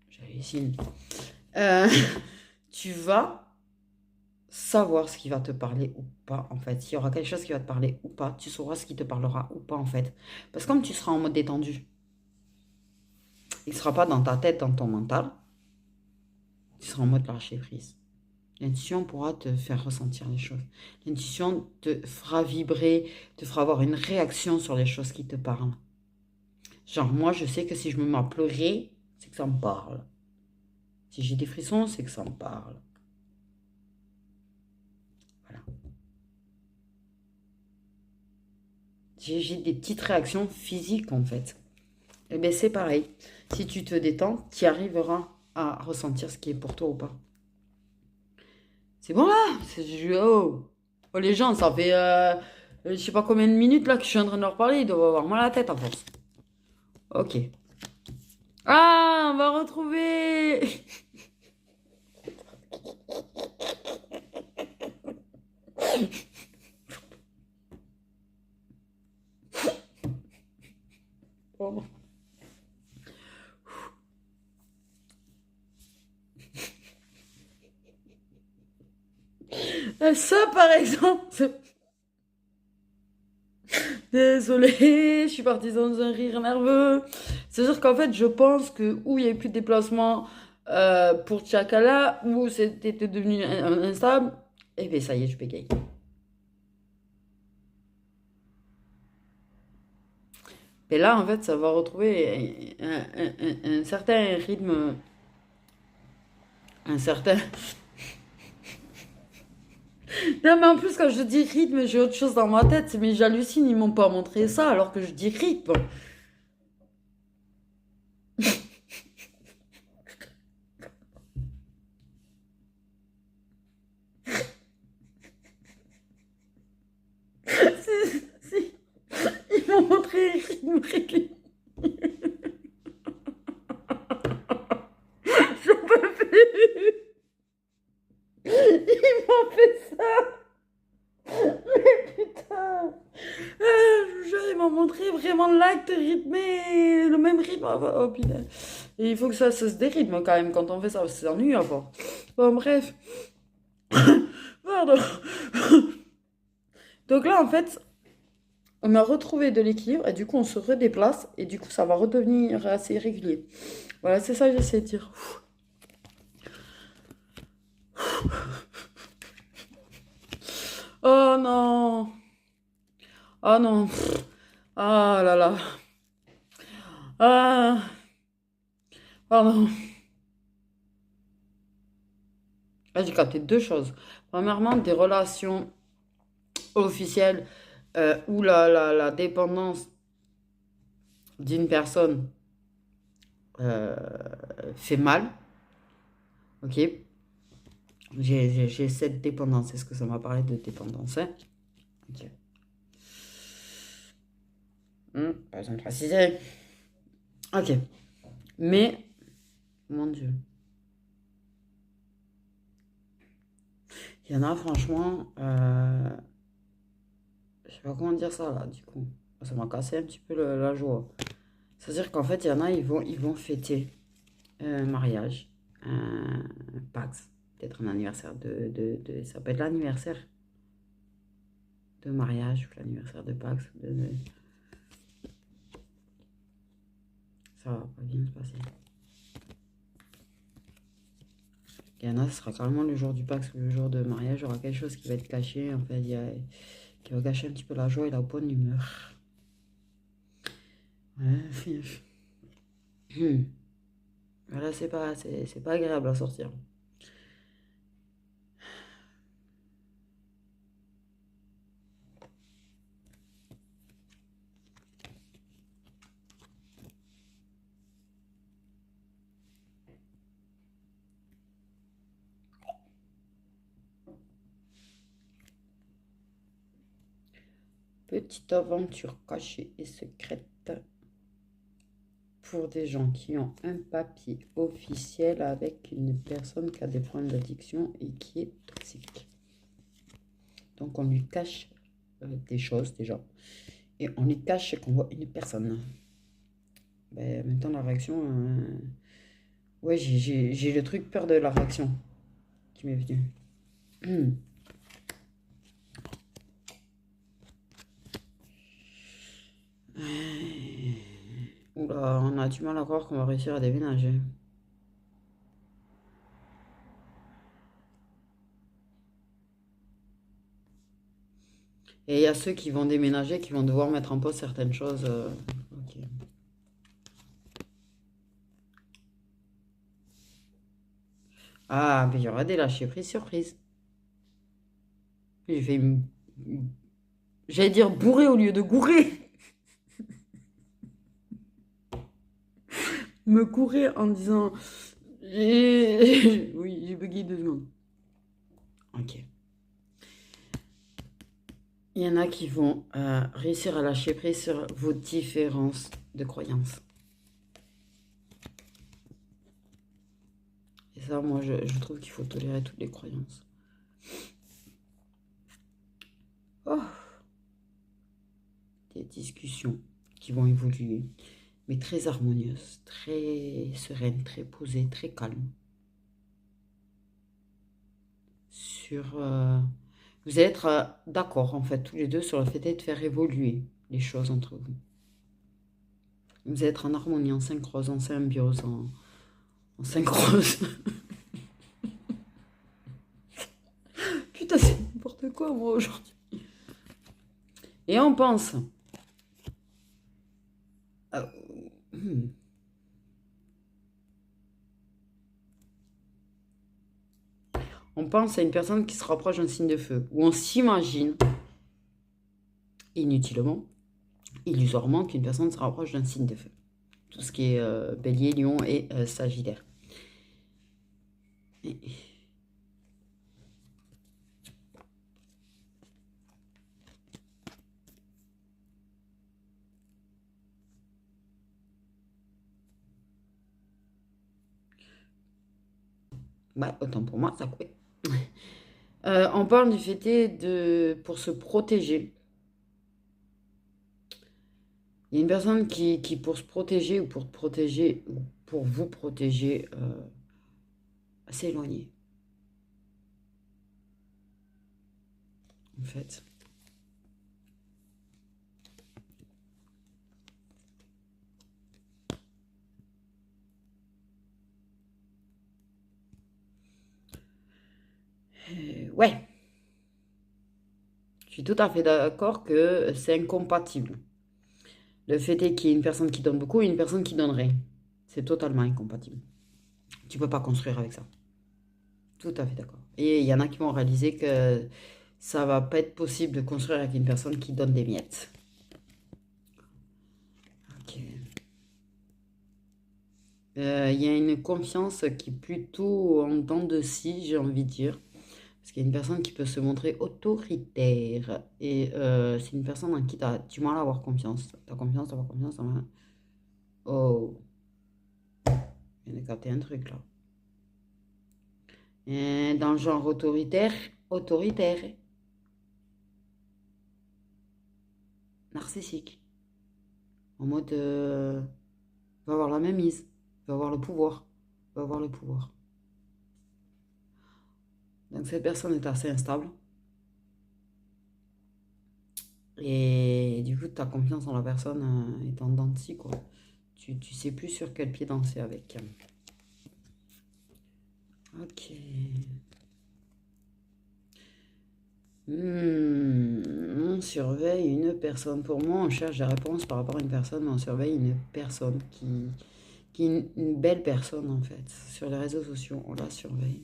j'avais ici, euh, tu vas savoir ce qui va te parler ou pas, en fait. S'il y aura quelque chose qui va te parler ou pas, tu sauras ce qui te parlera ou pas, en fait. Parce que comme tu seras en mode détendu, il ne sera pas dans ta tête, dans ton mental, tu seras en mode lâcher prise. L'intuition pourra te faire ressentir les choses. L'intuition te fera vibrer, te fera avoir une réaction sur les choses qui te parlent. Genre, moi, je sais que si je me mets à pleurer, c'est que ça me parle. Si j'ai des frissons, c'est que ça me parle. Voilà. J'ai des petites réactions physiques, en fait. Eh bien, c'est pareil. Si tu te détends, tu arriveras à ressentir ce qui est pour toi ou pas. C'est bon là? Oh. Oh, les gens, ça fait je sais pas combien de minutes là que je suis en train de leur parler. Ils doivent avoir mal à la tête à force. Ok. Ah, on va retrouver. Bon. Ça, par exemple. Désolée, je suis partie dans un rire nerveux. C'est-à-dire qu'en fait, je pense que où il n'y avait plus de déplacement pour Tchakala, où c'était devenu instable, et bien ça y est, je bégaye. Et là, en fait, ça va retrouver un certain rythme, un certain... Non, mais en plus, quand je dis rythme, j'ai autre chose dans ma tête. Mais j'hallucine, ils m'ont pas montré ça alors que je dis rythme. Si, si, ils m'ont montré rythme régulier. J'en peux plus. Ils m'ont fait ça. Putain. Je vous jure, ils m'ont montré vraiment l'acte rythmé, le même rythme. Oh, putain. Et il faut que ça se dérythme quand même quand on fait ça, c'est ennuyeux à voir. Bon, bref. Pardon. Donc là, en fait, on a retrouvé de l'équilibre et du coup, on se redéplace et du coup, ça va redevenir assez régulier. Voilà, c'est ça que j'essaie de dire. Oh non. Oh non. Ah là là. Ah. Pardon. Ah, j'ai capté deux choses. Premièrement, des relations officielles où la dépendance d'une personne euh, fait mal. Ok. J'ai cette dépendance. Est-ce que ça m'a parlé de dépendance, hein? Ok. Pas besoin de préciser. Ok. Mais, mon Dieu. Il y en a, franchement, je sais pas comment dire ça, là, du coup. Ça m'a cassé un petit peu la joie. C'est-à-dire qu'en fait, il y en a, ils vont fêter un mariage, un Pax, peut-être un anniversaire ça peut être l'anniversaire de mariage, ou l'anniversaire de Pax. Ça va pas bien se passer. Il y en a, ce sera carrément le jour du Pax ou le jour de mariage, il y aura quelque chose qui va être caché, en fait, qui va gâcher un petit peu la joie et la bonne humeur. Ouais. Voilà, c'est pas agréable à sortir. Petite aventure cachée et secrète pour des gens qui ont un papier officiel avec une personne qui a des problèmes d'addiction et qui est toxique. Donc on lui cache des choses déjà. Et on lui cache qu'on voit une personne. Ben, en même temps, la réaction... ouais, j'ai le truc peur de la réaction qui m'est venu. Oula, on a du mal à croire qu'on va réussir à déménager. Et il y a ceux qui vont déménager, qui vont devoir mettre en pause certaines choses. Ok. Ah, mais il y aura des lâchers prise surprise. J'ai fait j'allais dire bourré au lieu de gouré. Me courir en disant... Oui, j'ai bugué 2 secondes. Ok. Il y en a qui vont réussir à lâcher prise sur vos différences de croyances. Et ça, moi, je trouve qu'il faut tolérer toutes les croyances. Oh, des discussions qui vont évoluer, mais très harmonieuses, très sereines, très posées, très calmes. Vous allez être d'accord, en fait, tous les deux, sur le fait de faire évoluer les choses entre vous. Vous allez être en harmonie, en synchrose, en symbiose, en synchrose. Putain, c'est n'importe quoi, moi, aujourd'hui. Et on pense... euh, On pense à une personne qui se rapproche d'un signe de feu, ou on s'imagine, inutilement, illusoirement, qu'une personne se rapproche d'un signe de feu. Tout ce qui est Bélier, Lion et Sagittaire. Ouais, autant pour moi, ça coupait. On parle du fait pour se protéger. Il y a une personne qui pour se protéger ou pour te protéger, ou pour vous protéger, assez éloignée. En fait. Ouais. Je suis tout à fait d'accord que c'est incompatible. Le fait est qu'il y ait une personne qui donne beaucoup et une personne qui donne rien. C'est totalement incompatible. Tu peux pas construire avec ça. Tout à fait d'accord. Et il y en a qui vont réaliser que ça va pas être possible de construire avec une personne qui donne des miettes. Ok. Il y a une confiance qui est plutôt en dents de scie, j'ai envie de dire. Parce qu'il y a une personne qui peut se montrer autoritaire. Et c'est une personne en qui tu as du mal à avoir confiance. Tu as confiance, avoir confiance. Oh, il y a capté un truc là. Et dans le genre autoritaire, narcissique. En mode, va avoir la même mise, va avoir le pouvoir, va avoir le pouvoir. Donc cette personne est assez instable. Et du coup, ta confiance en la personne est en dents de scie, quoi. Tu sais plus sur quel pied danser avec. Ok. On surveille une personne. Pour moi, on cherche des réponses par rapport à une personne, mais on surveille une personne qui est une belle personne, en fait. Sur les réseaux sociaux, on la surveille.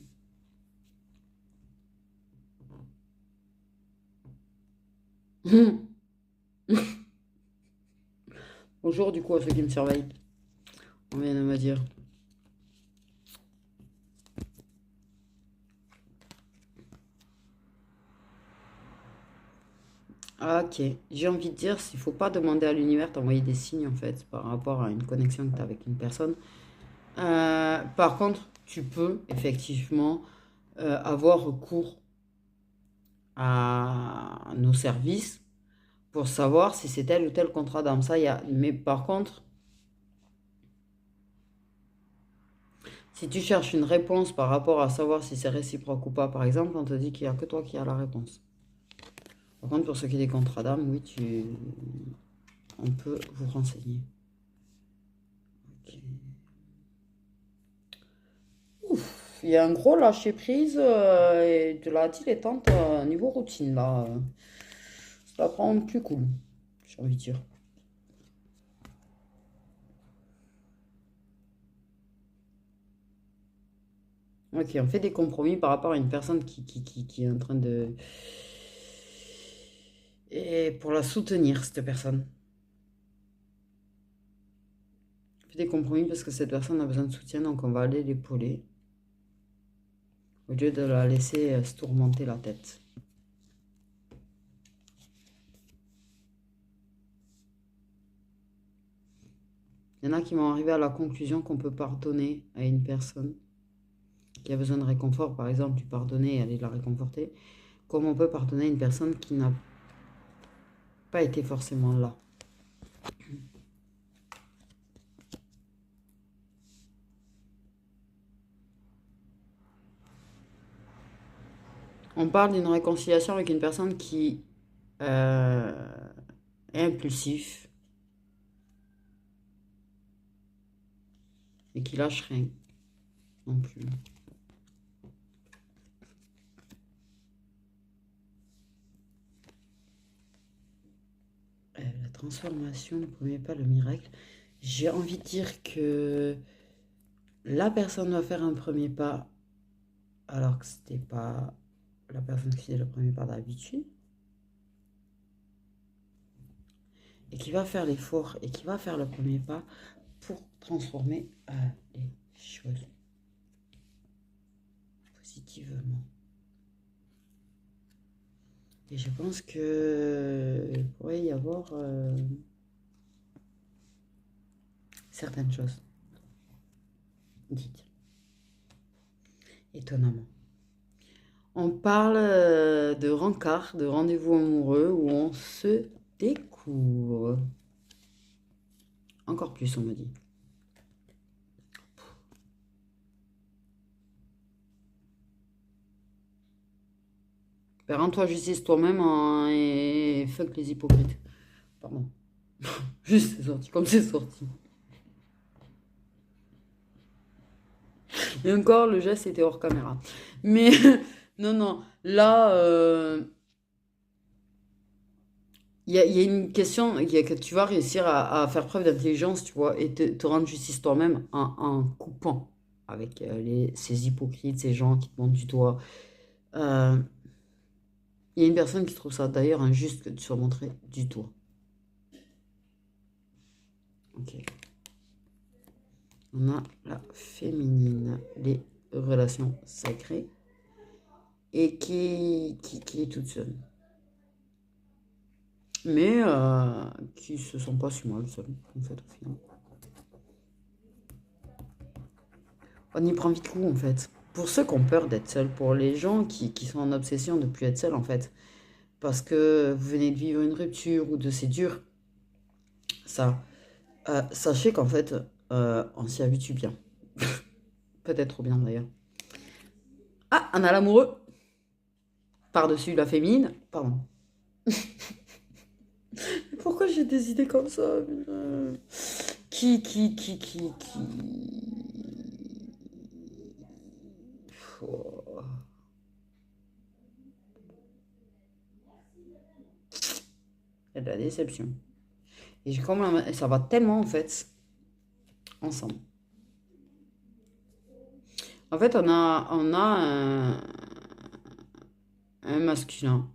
Bonjour, du coup, à ceux qui me surveillent. On vient de me dire. Ah, ok, j'ai envie de dire, s'il faut pas demander à l'univers d'envoyer des signes en fait par rapport à une connexion que tu as avec une personne. Par contre, tu peux effectivement avoir recours à nos services pour savoir si c'est tel ou tel contrat d'âme. Ça, il y a... Mais par contre, si tu cherches une réponse par rapport à savoir si c'est réciproque ou pas, par exemple, on te dit qu'il n'y a que toi qui as la réponse. Par contre, pour ce qui est des contrats d'âme, oui, on peut vous renseigner. Ok. Ouf, il y a un gros lâcher prise et de la dilettante niveau routine là. Ça la prend plus cool, j'ai envie de dire. Ok, on fait des compromis par rapport à une personne qui est en train de... Et pour la soutenir, cette personne. On fait des compromis parce que cette personne a besoin de soutien, donc on va aller l'épauler. Au lieu de la laisser se tourmenter la tête. Il y en a qui vont arriver à la conclusion qu'on peut pardonner à une personne qui a besoin de réconfort. Par exemple, tu pardonner et aller la réconforter. Comme on peut pardonner à une personne qui n'a pas été forcément là. On parle d'une réconciliation avec une personne qui est impulsif et qui lâche rien non plus. La transformation, ne promet pas le miracle. J'ai envie de dire que la personne doit faire un premier pas alors que c'était pas la personne qui faisait le premier pas d'habitude, et qui va faire l'effort et qui va faire le premier pas pour transformer les choses positivement. Et je pense que il pourrait y avoir certaines choses dites, étonnamment. On parle de rencard, de rendez-vous amoureux où on se découvre. Encore plus, on me dit. Ben, rends-toi justice toi-même hein, et fuck les hypocrites. Pardon. Juste, c'est sorti comme c'est sorti. Et encore, le geste était hors caméra. Mais non, non. Là, il y a une question que tu vas réussir à faire preuve d'intelligence, tu vois, et te rendre justice toi-même en coupant avec ces hypocrites, ces gens qui te montrent du doigt. Euh, Il y a une personne qui trouve ça d'ailleurs injuste que tu sois montré du doigt. Ok. On a la féminine, les relations sacrées, et qui est toute seule. Mais qui se sent pas si mal seule, en fait, au final. On y prend vite goût, en fait. Pour ceux qui ont peur d'être seuls, pour les gens qui sont en obsession de ne plus être seuls, en fait, parce que vous venez de vivre une rupture ou de c'est dur, ça, sachez qu'en fait, on s'y habitue bien. Peut-être trop bien, d'ailleurs. Ah, on a l'amoureux. Par-dessus la féminine. Pardon. Pourquoi j'ai des idées comme ça qui... Oh. Il y a de la déception. Et j'ai comme ça va tellement en fait ensemble. En fait, on a un masculin.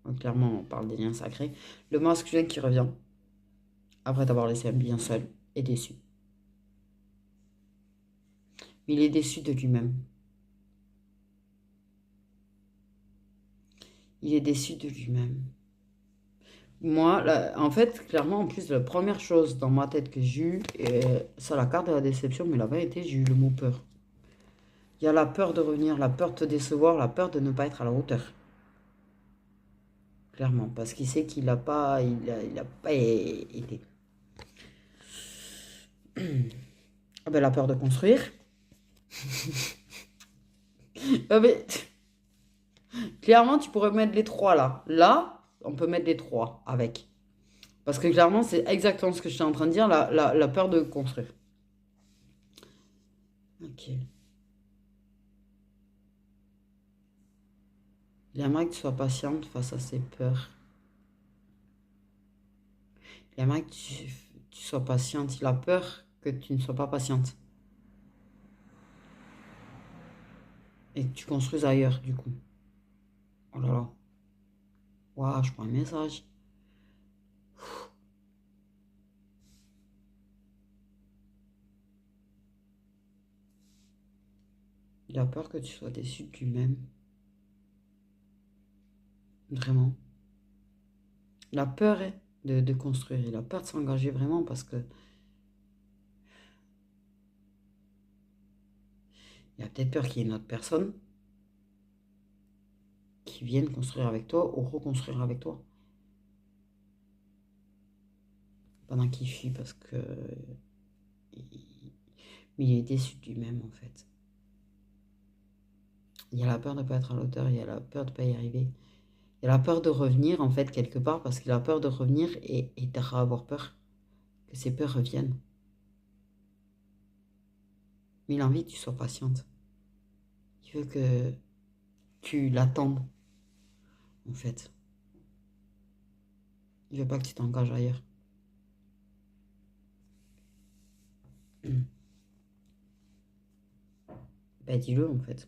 Donc, clairement, on parle des liens sacrés. Le masculin qui revient après t'avoir laissé bien seul et déçu. Il est déçu de lui-même. Il est déçu de lui-même. Moi, là, en fait, clairement, en plus, la première chose dans ma tête que j'ai eue, c'est la carte de la déception, mais la vérité, j'ai eu le mot peur. Il y a la peur de revenir, la peur de te décevoir, la peur de ne pas être à la hauteur. Clairement, parce qu'il sait qu'il n'a pas, il a pas été. Ah ben, la peur de construire. Ah ben, clairement, tu pourrais mettre les trois là. Là, on peut mettre les trois avec. Parce que clairement, c'est exactement ce que je suis en train de dire, la peur de construire. Ok. Il aimerait que tu sois patiente face à ses peurs. Il aimerait que tu sois patiente. Il a peur que tu ne sois pas patiente. Et que tu construises ailleurs, du coup. Oh là là. Waouh, je prends un message. Il a peur que tu sois déçu de lui-même. Vraiment. Il a peur hein, de construire. Il a peur de s'engager vraiment parce que il a peut-être peur qu'il y ait une autre personne qui vienne construire avec toi ou reconstruire avec toi. Pendant qu'il fuit parce que mais il est déçu de lui-même en fait. Il y a la peur de ne pas être à l'auteur, il y a la peur de ne pas y arriver. Il y a la peur de revenir en fait quelque part parce qu'il a peur de revenir et d'avoir peur que ses peurs reviennent. Mais il a envie que tu sois patiente. Il veut que tu l'attendes en fait. Il veut pas que tu t'engages ailleurs. Ben dis-le en fait.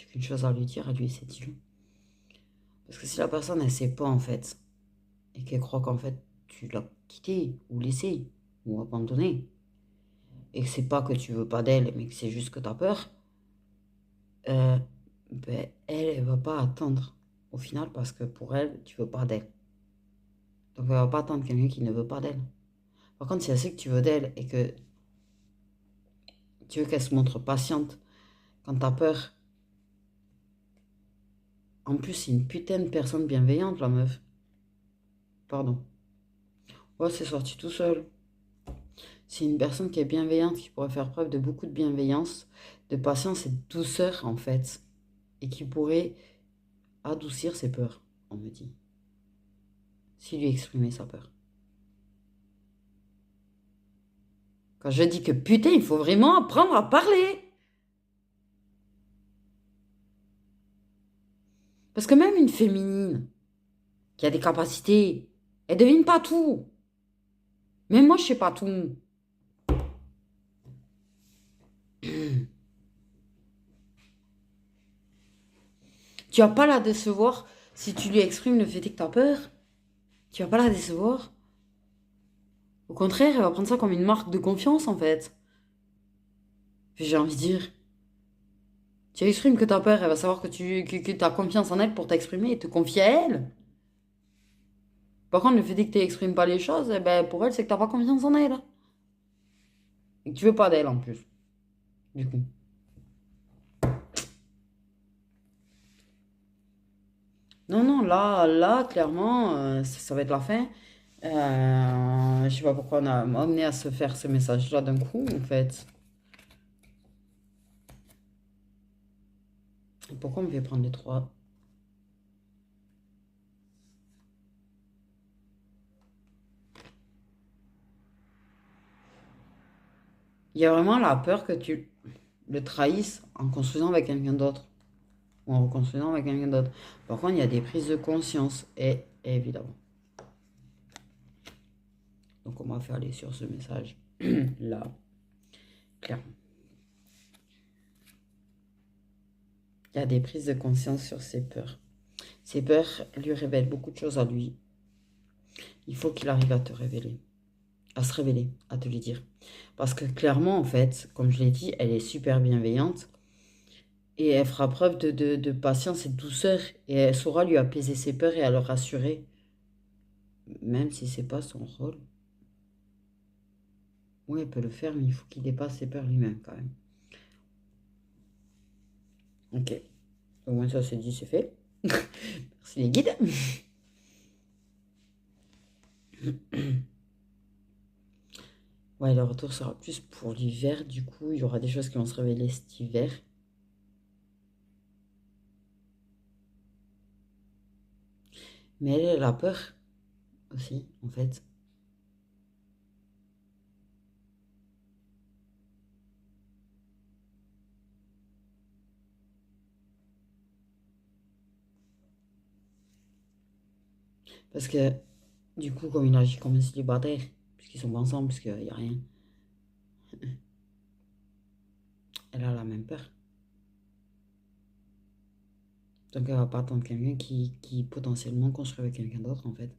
qu'une chose à lui dire, à lui, c'est dis-le. Parce que si la personne, elle sait pas, en fait, et qu'elle croit qu'en fait, tu l'as quitté, ou laissé, ou abandonné, et que c'est pas que tu veux pas d'elle, mais que c'est juste que tu as peur, ben, elle va pas attendre, au final, parce que pour elle, tu veux pas d'elle. Donc, elle va pas attendre quelqu'un qui ne veut pas d'elle. Par contre, si elle sait que tu veux d'elle, et que tu veux qu'elle se montre patiente quand tu as peur, en plus, c'est une putain de personne bienveillante, la meuf. Pardon. Ouais, c'est sorti tout seul. C'est une personne qui est bienveillante, qui pourrait faire preuve de beaucoup de bienveillance, de patience et de douceur, en fait. Et qui pourrait adoucir ses peurs, on me dit. S'il lui exprimait sa peur. Quand je dis que putain, il faut vraiment apprendre à parler. Parce que même une féminine qui a des capacités, elle devine pas tout. Même moi, je sais pas tout. Tu vas pas la décevoir si tu lui exprimes le fait que tu as peur. Tu vas pas la décevoir. Au contraire, elle va prendre ça comme une marque de confiance, en fait. J'ai envie de dire. Tu exprimes que tu as peur, elle va savoir que tu as confiance en elle pour t'exprimer et te confier à elle. Par contre, le fait que tu n'exprimes pas les choses, eh ben, pour elle, c'est que tu n'as pas confiance en elle. Et que tu veux pas d'elle, en plus. Du coup. Non, non, là, clairement, ça va être la fin. Je sais pas pourquoi on a amené à se faire ce message-là d'un coup, en fait. Pourquoi on me fait prendre les trois? Il y a vraiment la peur que tu le trahisses en construisant avec quelqu'un d'autre. Ou en reconstruisant avec quelqu'un d'autre. Par contre, il y a des prises de conscience, et évidemment. Donc, on va faire aller sur ce message là, clairement. Il y a des prises de conscience sur ses peurs. Ses peurs lui révèlent beaucoup de choses à lui. Il faut qu'il arrive à te révéler, à se révéler, à te les dire. Parce que clairement, en fait, comme je l'ai dit, elle est super bienveillante et elle fera preuve de patience et de douceur et elle saura lui apaiser ses peurs et à le rassurer, même si c'est pas son rôle. Oui, elle peut le faire, mais il faut qu'il dépasse ses peurs lui-même quand même. Ok. Au moins ça c'est dit, c'est fait. Merci les guides. Ouais, le retour sera plus pour l'hiver. Du coup, il y aura des choses qui vont se révéler cet hiver. Mais elle a peur aussi, en fait. Parce que, du coup, comme il agit comme un célibataire, puisqu'ils sont pas ensemble, puisqu'il n'y a rien, elle a la même peur. Donc, elle va pas attendre quelqu'un qui potentiellement construit avec quelqu'un d'autre, en fait.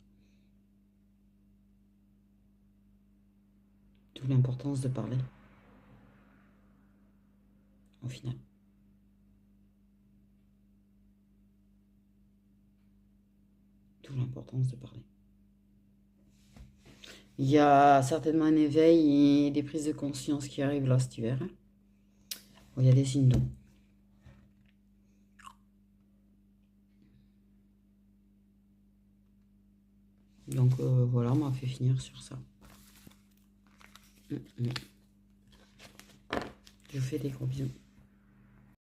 D'où l'importance de parler, au final. D'où l'importance de parler. Il y a certainement un éveil et des prises de conscience qui arrivent là cet hiver. Bon, il y a des signes d'eau. Donc voilà, on m'a fait finir sur ça. Je vous fais des gros bisous.